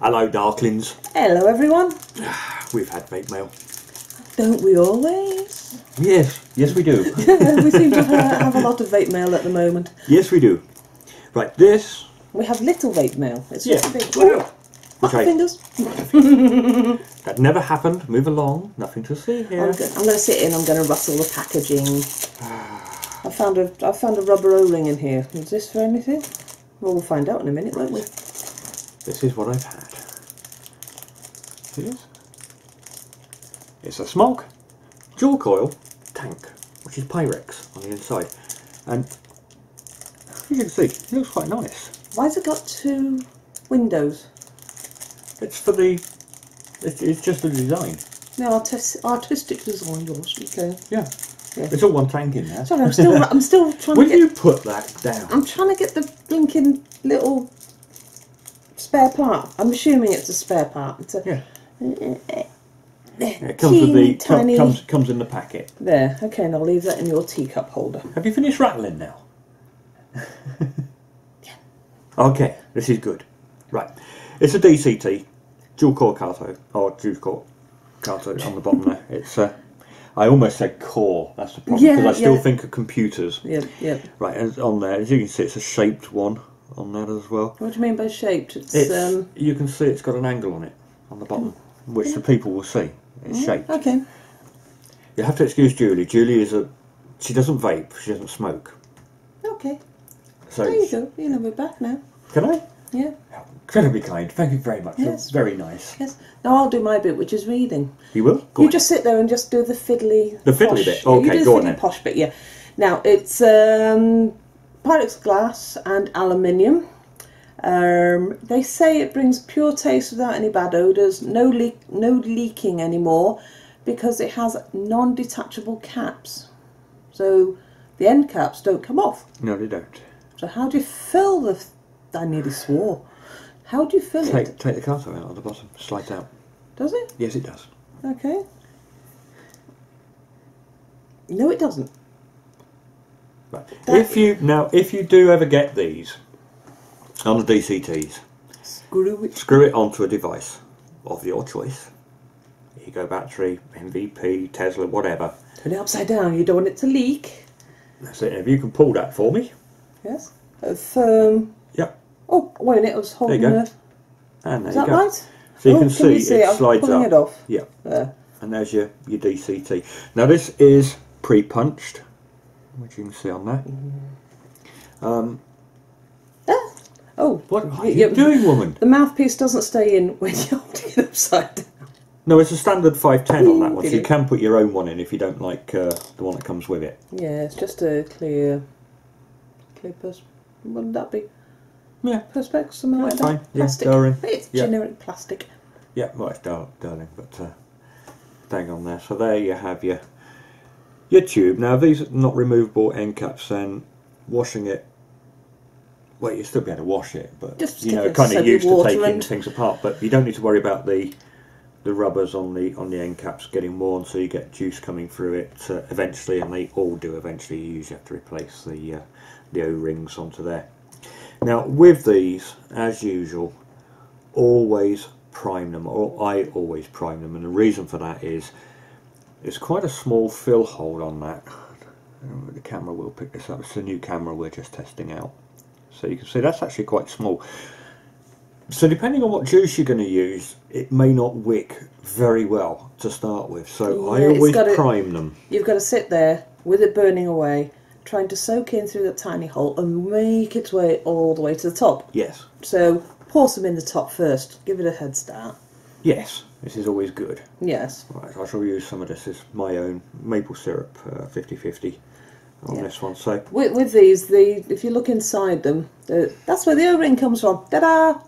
Hello, Darklings. Hello, everyone. We've had vape mail. Don't we always? Yes, yes we do. We seem to have a lot of vape mail at the moment. Yes we do. Right, this... We have little vape mail. It's Yeah. just a big... Ooh, fingers. That never happened. Move along. Nothing to see here. I'm going to sit in. I'm going to rustle the packaging. I found a rubber O-ring in here. Is this for anything? Well, we'll find out in a minute, won't we? This is what I've had. It is. It's a Smok dual coil tank, which is Pyrex on the inside, and as you can see, it looks quite nice. Why has it got two windows? It's for the. It's just the design. No, artistic design, yours. Okay. Yeah. Yeah. It's all one tank in there. Sorry, I'm still trying Will to get... you put that down? I'm trying to get the blinking little spare part. I'm assuming it's a spare part. It's a... Yeah. Yeah, It comes with the tiny... comes in the packet. There. Okay, and I'll leave that in your teacup holder. Have you finished rattling now? Yeah. Okay, this is good. Right, it's a DCT dual core cathode, or dual core cathode on the bottom there. It's I almost said core. That's the problem because I still think of computers. Yeah, yeah. Right, and on there, as you can see, it's a shaped one on that as well. What do you mean by shaped? It's you can see it's got an angle on it on the bottom, which the people will see. It's shaped. Okay. You have to excuse Julie. Julie is she doesn't vape. She doesn't smoke. Okay. So There you go. You know we're back now. Can I? Yeah. Incredibly kind. Thank you very much. Yes. That's very nice. Yes. Now I'll do my bit, which is reading. You will? Go You on. just sit there and just do the fiddly. The fiddly posh. bit. Yeah, Okay, you do go the on fiddly then. posh bit. Yeah. Now it's Pyrex glass and aluminium. They say it brings pure taste without any bad odours. No leaking anymore, because it has non-detachable caps. So the end caps don't come off. No, they don't. So how do you fill the... I nearly swore. How do you fill it? Take the cathode out at the bottom. Slides out. Does it? Yes, it does. Okay. No, it doesn't. Right. If you do ever get these on the DCTs, screw it onto a device of your choice. Ego battery, MVP, Tesla, whatever. Turn it upside down. You don't want it to leak. That's it. If you can pull that for me. Yes. Firm. Yep. Oh, wait a minute. I was holding There you go. the... And there Is you that go. right? So you can you see it I'm slides pulling up. it off. Yeah. There. And there's your DCT. Now this is pre-punched, which you can see on there. Oh. What are you doing, woman? The mouthpiece doesn't stay in when you're holding it upside down. No, it's a standard 510 on that one, so you can put your own one in if you don't like the one that comes with it. Yeah, it's just a clear wouldn't that be? Yeah. Perspex, something like that. Fine. Plastic. Yeah, Darling. It's Yeah. generic plastic. Yeah, well, it's darling, but dang on there. So there you have your tube. Now, if these are not removable end caps, then washing it, well, you'll still be able to wash it, but Just you give know, it kind of soapy used to water taking and- things apart. But you don't need to worry about the rubbers on the end caps getting worn, so you get juice coming through it eventually, and they all do eventually. You usually have to replace the O-rings onto there. Now with these, as usual, always prime them, or I always prime them, and the reason for that is it's quite a small fill hole on that. The camera will pick this up. It's a new camera we're just testing out, so you can see that's actually quite small. So depending on what juice you're going to use, it may not wick very well to start with. So Yeah, I always prime them. You've got to sit there with it burning away, trying to soak in through that tiny hole and make its way all the way to the top. Yes. So pour some in the top first. Give it a head start. Yes, this is always good. Yes. Right, I shall use some of this as my own maple syrup, 50-50 on this one. So with these, if you look inside them, that's where the O-ring comes from. Ta-da!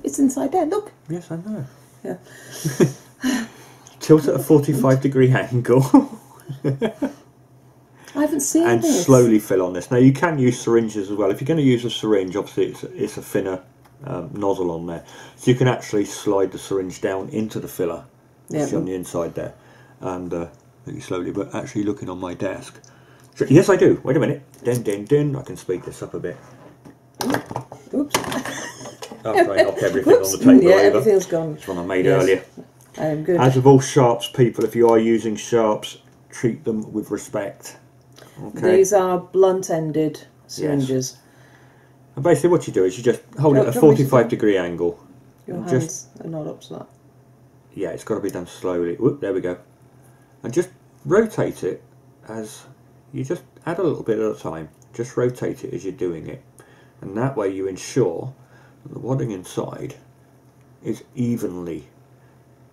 It's inside there. Look. yes, I know. Yeah. Tilt at a 45-degree angle. I haven't seen and this. slowly fill on this. Now you can use syringes as well. If you're going to use a syringe, obviously it's a thinner nozzle on there, so you can actually slide the syringe down into the filler. It's on the inside there, and really slowly. But actually, looking on my desk, so, yes, I do. Wait a minute. I can speed this up a bit. Oops. after I knocked everything on the table Yeah, over. everything's gone. This one I made Yes. earlier. Good. As with all sharps, people, if you are using sharps, treat them with respect. Okay. These are blunt-ended syringes. And basically what you do is you just hold it at a 45-degree angle. Your and hands are not up to that. Yeah, it's got to be done slowly. Whoop, there we go. And just rotate it as you just add a little bit at a time. Just rotate it as you're doing it. And that way you ensure that the wadding inside is evenly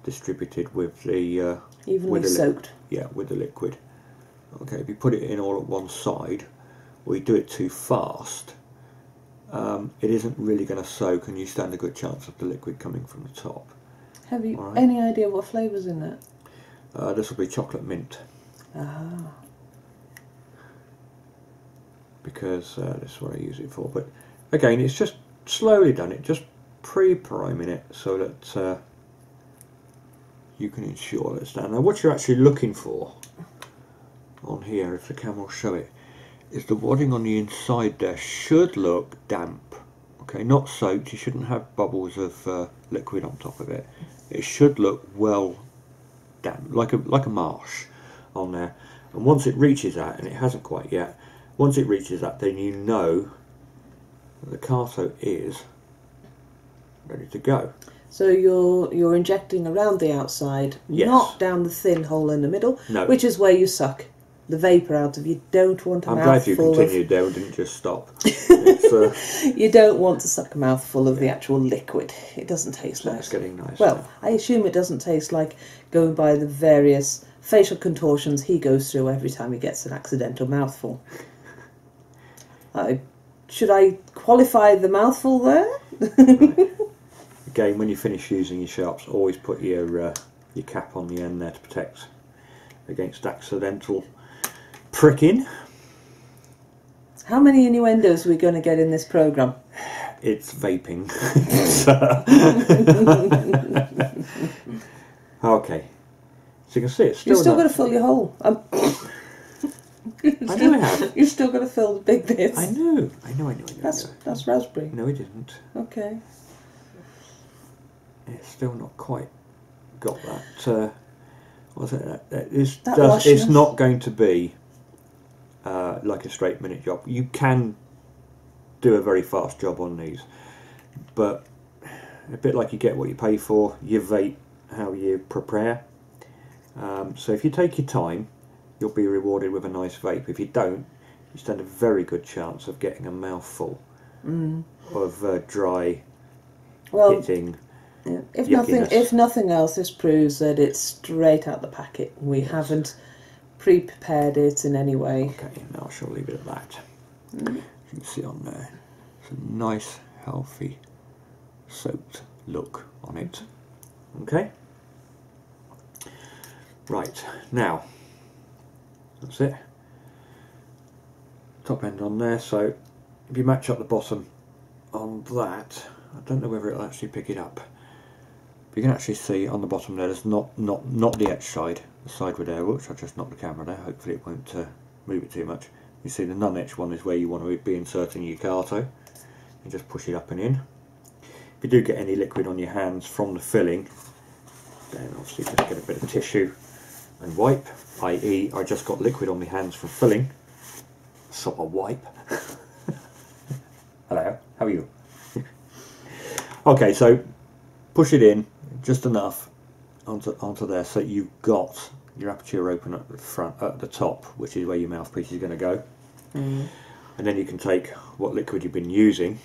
distributed with the Evenly soaked. Yeah, with the liquid. Okay, if you put it in all at one side, or you do it too fast, it isn't really going to soak, and you stand a good chance of the liquid coming from the top. Have you any idea what flavour's in that? This will be chocolate mint. Ah. Because this is what I use it for. But again, it's just slowly done it, just pre-priming it so that you can ensure that it's done. Now what you're actually looking for on here, if the camera will show it, is the wadding on the inside there should look damp. Okay, not soaked, you shouldn't have bubbles of liquid on top of it. It should look well damp, like a marsh on there. And once it reaches that, and it hasn't quite yet, once it reaches that, then you know that the Carto is ready to go. So you're injecting around the outside, Yes. not down the thin hole in the middle, No. which is where you suck the vapour out of. You don't want a I'm glad you mouthful continued there and didn't just stop. It's, You don't want to suck a mouthful of the actual liquid. It doesn't taste it's nice. getting nice. Well, now. I assume it doesn't taste like going by the various facial contortions he goes through every time he gets an accidental mouthful. Should I qualify the mouthful there? Right. Again, when you finish using your sharps, always put your cap on the end there to protect against accidental pricking. How many innuendos are we going to get in this programme? It's vaping. Okay, so you can see it's still. You've still got to fill your hole. I know I have. You've still got to fill the big bits. I know. That's raspberry. No, it isn't. Okay. It's still not quite got that. What's it? It's lushness. not going to be like a straight minute job. You can do a very fast job on these, but a bit like you get what you pay for. You vape how you prepare. So if you take your time, you'll be rewarded with a nice vape. If you don't, you stand a very good chance of getting a mouthful of dry hitting. Yeah. Yuckiness. If nothing else, this proves that it's straight out the packet. We haven't pre-prepared it in any way. Okay, now I shall leave it at that. You can see on there, it's a nice, healthy, soaked look on it. Okay. Right, now, that's it. Top end on there, so if you match up the bottom on that, I don't know whether it'll actually pick it up. But you can actually see on the bottom there's not the etch side, the side with air, which I just knocked the camera there, hopefully it won't move it too much. You see the non-etch one is where you want to be inserting your Carto. You just push it up and in. If you do get any liquid on your hands from the filling, then obviously just get a bit of tissue and wipe, i.e. I just got liquid on my hands from filling, so I wipe. Hello, how are you? Okay, so push it in just enough onto there so you've got your aperture open at the front, at the top, which is where your mouthpiece is going to go. And then you can take what liquid you've been using.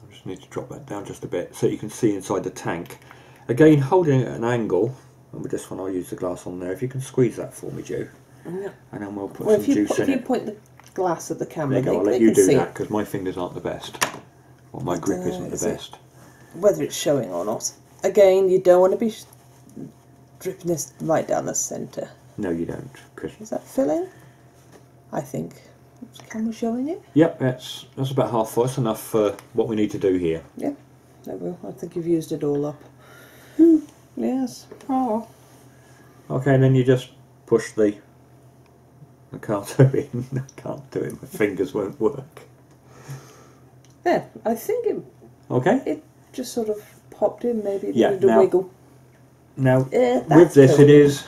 I just need to drop that down just a bit so you can see inside the tank. Again, holding it at an angle, and with this one I'll use the glass on there. If you can squeeze that for me, Joe, and then we'll put some juice in if you it. point the glass at the camera, There you go, I'll let you do that because my fingers aren't the best. Or my grip isn't the best. Whether it's showing or not. Again, you don't want to be dripping this right down the centre. No, you don't. Is that filling? I think. Is the camera showing it? Yep, that's about half full. That's enough for what we need to do here. Yeah, there we go. I think you've used it all up. Yes. Oh. Okay, and then you just push the Carto in. I can't do it. My fingers won't work. Yeah, I think Okay. just sort of popped in, maybe Yeah, needed a now- wiggle. Now, That's with this, cool. it is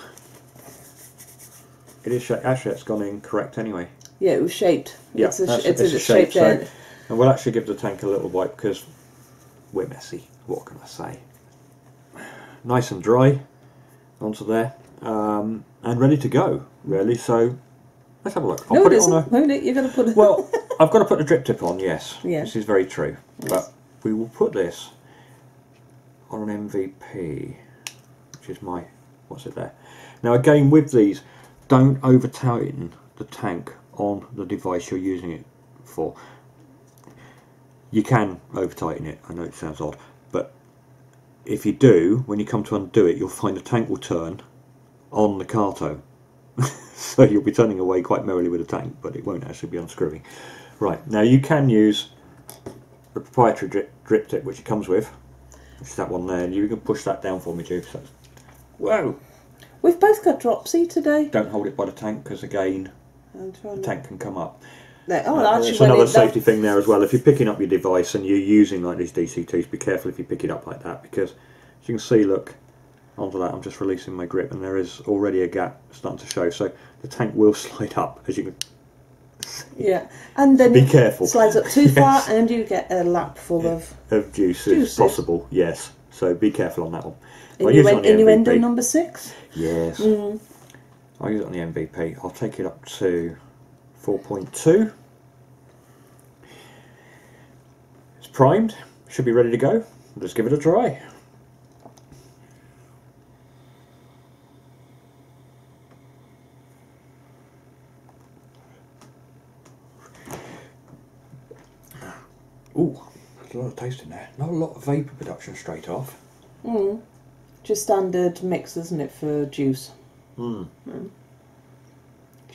actually it's gone in correct anyway. Yeah, it was shaped. Yeah, it's a shape. shaped So, end. and we'll actually give the tank a little wipe because we're messy. What can I say? Nice and dry onto there, and ready to go. Really. So let's have a look. I'll No, put it it on isn't. No, Nick, you're going to put it. Well, I've got to put the drip tip on. Yes. Yeah. This is very true. Yes. But we will put this on an MVP, which is my, what's it there? Now again with these, don't over tighten the tank on the device you're using it for. You can over tighten it, I know it sounds odd, but if you do, when you come to undo it, you'll find the tank will turn on the Carto. So you'll be turning away quite merrily with the tank, but it won't actually be unscrewing. Right, now you can use the proprietary drip tip which it comes with, which is that one there, and you can push that down for me, Jude. So, whoa! We've both got dropsy today. Don't hold it by the tank because again, I'm trying the to... tank can come up. No, oh, There's actually, another safety thing there as well. If you're picking up your device and you're using like these DCTs, be careful if you pick it up like that, because as you can see, look, onto that, I'm just releasing my grip and there is already a gap starting to show, so the tank will slide up, as you can see. Yeah, and then Be careful. it slides up too far and you get a lap full of Juices possible, yes, so be careful on that one. innuendo number 6. Yes. I'll use it on the MVP. I'll take it up to 4.2. It's primed, should be ready to go. Let's give it a try. Ooh, there's a lot of taste in there. Not a lot of vapour production straight off. Just standard mix, isn't it, for juice? Do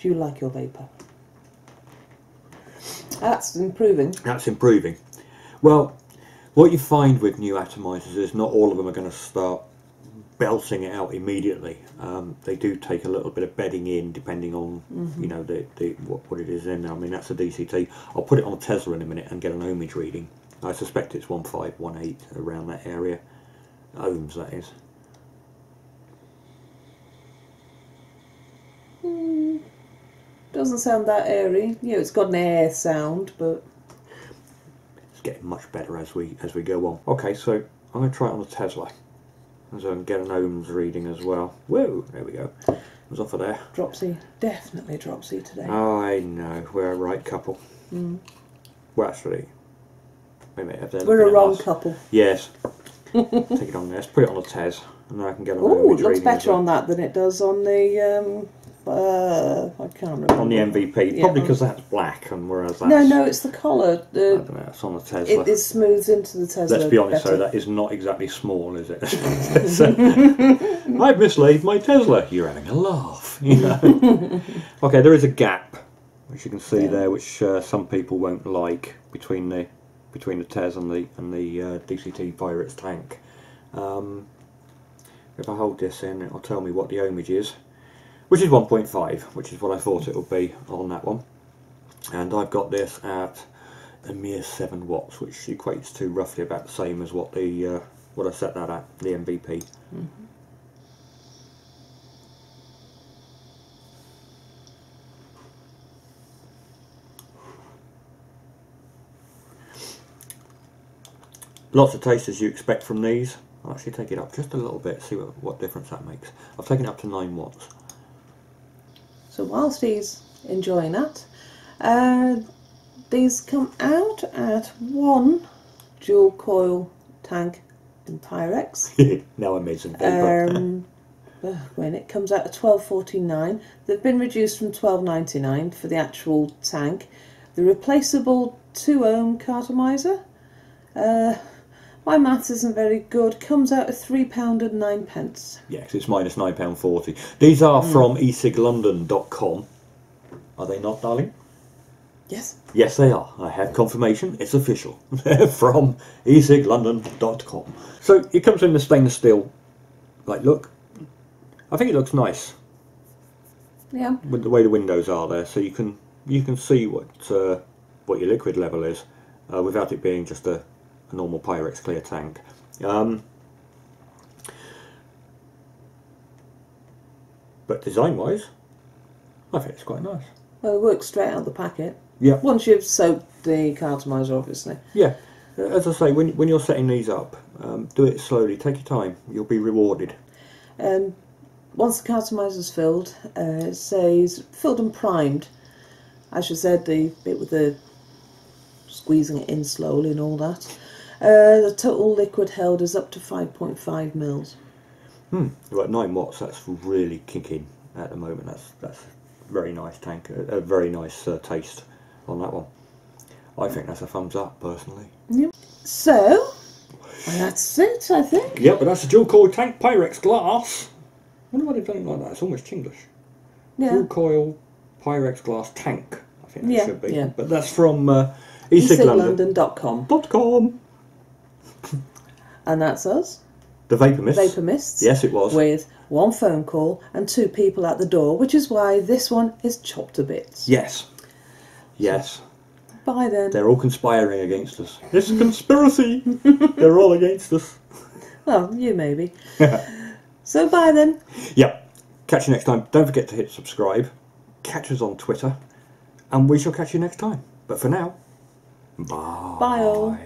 you like your vapour? That's improving. That's improving. Well, what you find with new atomizers is not all of them are going to start belting it out immediately. They do take a little bit of bedding in, depending on you know what it is in. I mean, that's a DCT. I'll put it on a Tesla in a minute and get an ohmage reading. I suspect it's 1518 around that area. Ohms, that is. Doesn't sound that airy. You know, it's got an air sound, but It's getting much better as we go on. Okay, so I'm going to try it on the Tesla, and so I can get an ohms reading as well. Whoa, there we go. I was off of there. dropsy. Definitely dropsy today. Oh, I know, we're a right couple. Well, actually, wait a minute. We're a wrong couple. Yes. Take it on there. Let's put it on the Tez, and then I can get an Oh, ohmage it looks reading as better well. on that than it does on the I can't remember. On the MVP, Yeah, probably on- because that's black, and whereas that's No, it's the collar. I don't know, it's on the Tesla. It smooths into the Tesla. Let's be honest, better. though, that is not exactly small, is it? So, I've mislaid my Tesla. You're having a laugh. You know? Okay, there is a gap, which you can see there, which some people won't like between the Tez and the DCT Pyrex tank. If I hold this in, it'll tell me what the ohmage is, which is 1.5, which is what I thought it would be on that one. And I've got this at a mere 7 watts, which equates to roughly about the same as what the what I set that at, the MVP. Lots of taste as you expect from these. I'll actually take it up just a little bit, see what difference that makes. I've taken it up to 9 watts. So whilst he's enjoying that, these come out at 1 dual coil tank in Pyrex. Now I made some paper. When it comes out at $12.49, they've been reduced from $12.99 for the actual tank. The replaceable 2 ohm cartomizer, my maths isn't very good, comes out at £3.09. Yeah, 'cause it's minus £9.40. These are from e-ciglondon.com. Are they not, darling? Yes. Yes, they are. I have confirmation. It's official. They're from e-ciglondon.com. So it comes in the stainless steel. Like, look. I think it looks nice Yeah. with the way the windows are there, so you can see what your liquid level is without it being just a normal Pyrex clear tank. But design-wise, I think it's quite nice. Well, it works straight out of the packet. Yeah. Once you've soaked the cartomiser, obviously. Yeah. As I say, when you're setting these up, do it slowly. Take your time. You'll be rewarded. Once the cartomiser's filled, it says filled and primed. As you said, the bit with the squeezing it in slowly and all that. The total liquid held is up to 5.5 mils. About 9 watts. That's really kicking at the moment. That's a very nice tank. A very nice taste on that one. I think that's a thumbs up, personally. Yeah. So that's it, I think. Yeah, but that's a dual coil tank Pyrex glass. I wonder why they've done it like that. It's almost Chinglish. Yeah. Dual coil Pyrex glass tank. I think that should be. Yeah. But that's from e-cig.com. e-cig.com. And that's us. The Vapor Mists. Vapor Mists. Yes, it was. With 1 phone call and 2 people at the door, which is why this one is chopped to bits. Yes. Yes. Bye then. They're all conspiring against us. It's a conspiracy. They're all against us. Well, you maybe. So bye then. Yep. Catch you next time. Don't forget to hit subscribe. Catch us on Twitter. And we shall catch you next time. But for now, bye. Bye all.